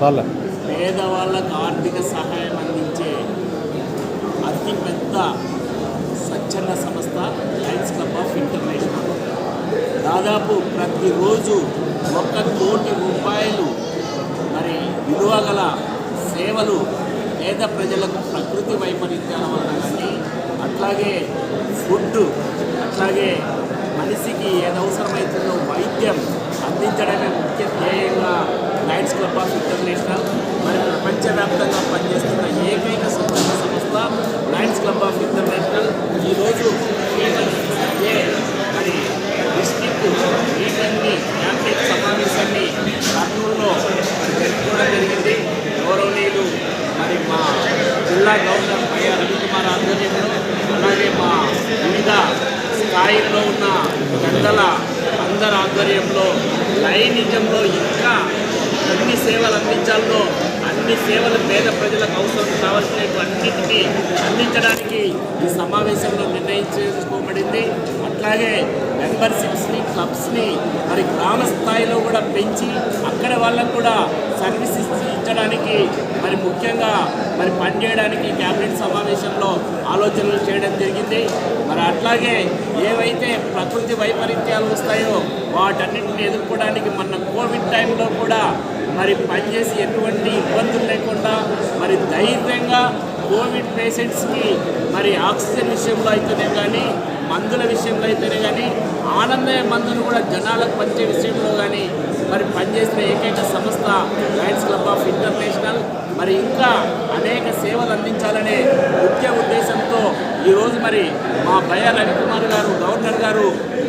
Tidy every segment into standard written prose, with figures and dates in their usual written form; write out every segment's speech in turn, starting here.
పేదవాళ్ళకు ఆర్థిక సహాయం అందించే అతిపెద్ద స్వచ్ఛంద సంస్థ లయన్స్ క్లబ్ ఆఫ్ ఇంటర్నేషనల్. దాదాపు ప్రతిరోజు 1 కోటి రూపాయలు మరి విలువ గల సేవలు పేద ప్రజలకు ప్రకృతి వైపరీత్యాల వల్ల కానీ, అట్లాగే ఫుడ్, అట్లాగే మనిషికి ఏది అవసరమవుతుందో వైద్యం అందించడమే ముఖ్య ధ్యేయంగా లయన్స్ క్లబ్ ఆఫ్ ఇంటర్నేషనల్ మరి ప్రపంచవ్యాప్తంగా పనిచేస్తున్న ఏకైక స్వచ్ఛంద సంస్థ లయన్స్ క్లబ్ ఆఫ్ ఇంటర్నేషనల్ ఈరోజు మరి డిస్ట్రిక్ట్ మీటింగ్ని క్యాంపెయిన్ సమావేశాన్ని కర్నూలులో జరుపుకోవడం జరిగింది. గౌరవనీయులు మరి మా జిల్లా గవర్నర్ వైఆర్ రవికుమార్ ఆధ్వర్యంలో, అలాగే మా వివిధ స్థాయిల్లో ఉన్న పెద్దల అందరి ఆధ్వర్యంలో లైనిజంలో ఇంకా ఎన్ని సేవలు అందించాలో అన్ని సేవలు పేద ప్రజలకు అవసరం కావాల్సినవన్నిటికీ అందించడానికి ఈ సమావేశంలో నిర్ణయించుకోబడింది. అట్లాగే మెంబర్షిప్స్ని, క్లబ్స్ని మరి గ్రామ స్థాయిలో కూడా పెంచి అక్కడ వాళ్ళకు కూడా సర్వీసెస్ ఇచ్చడానికి మరి ముఖ్యంగా మరి పనిచేయడానికి క్యాబినెట్ సమావేశంలో ఆలోచనలు చేయడం జరిగింది. మరి అట్లాగే ఏవైతే ప్రకృతి వైపరీత్యాలు వస్తాయో వాటన్నిటిని ఎదుర్కోవడానికి మన కోవిడ్ టైంలో కూడా మరి పనిచేసి ఎటువంటి ఇబ్బందులు లేకుండా మరి ధైర్యంగా కోవిడ్ పేషెంట్స్కి మరి ఆక్సిజన్ విషయంలో అయితేనే కానీ, మందుల విషయంలో అయితేనే కానీ, ఆనందమయ మందులు కూడా జనాలకు పంచే విషయంలో కానీ మరి పనిచేసిన ఏకైక సంస్థ లయన్స్ క్లబ్ ఆఫ్ ఇంటర్నేషనల్. మరి ఇంకా అనేక సేవలు అందించాలనే ముఖ్య ఉద్దేశంతో ఈరోజు మరి మా వైఆర్ రవికుమార్ గారు, గవర్నర్ గారు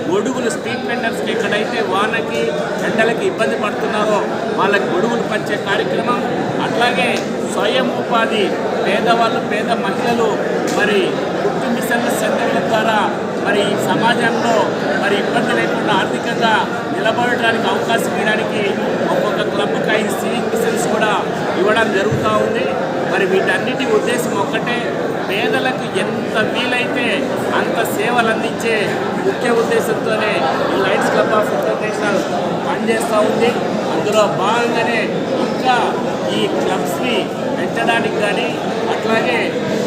గొడుగులు స్ట్రీట్ వెండర్స్కి ఎక్కడైతే వానకి ఎండలకి ఇబ్బంది పడుతున్నారో వాళ్ళకి గొడుగులు పంచే కార్యక్రమం, అట్లాగే స్వయం ఉపాధి పేదవాళ్ళు, పేద మహిళలు మరి కుట్టు మిషన్ల సెంటర్ల ద్వారా మరి సమాజంలో మరి ఇబ్బంది లేకుండా ఆర్థికంగా నిలబడడానికి అవకాశం ఇవ్వడానికి ఒక్కొక్క క్లబ్కి 5 సివింగ్ మిషన్స్ కూడా ఇవ్వడం జరుగుతూ ఉంది. మరి వీటన్నిటి ఉద్దేశం ఒక్కటే, పేదలకు ఎంత వీలైతే అంత సేవలు అందించే ముఖ్య ఉద్దేశంతోనే ఈ లయన్స్ క్లబ్ ఆఫ్ ఇంటర్నేషనల్ పనిచేస్తూ ఉంది. అందులో భాగంగానే ఇంకా ఈ క్లబ్స్ని పెంచడానికి కానీ, అట్లాగే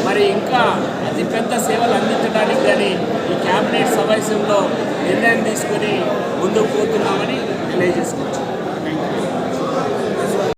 మరి ఇంకా అతిపెద్ద సేవలు అందించడానికి కానీ ఈ క్యాబినెట్ సమావేశంలో నిర్ణయం తీసుకొని ముందుకు పోతున్నామని తెలియజేసుకోవచ్చు.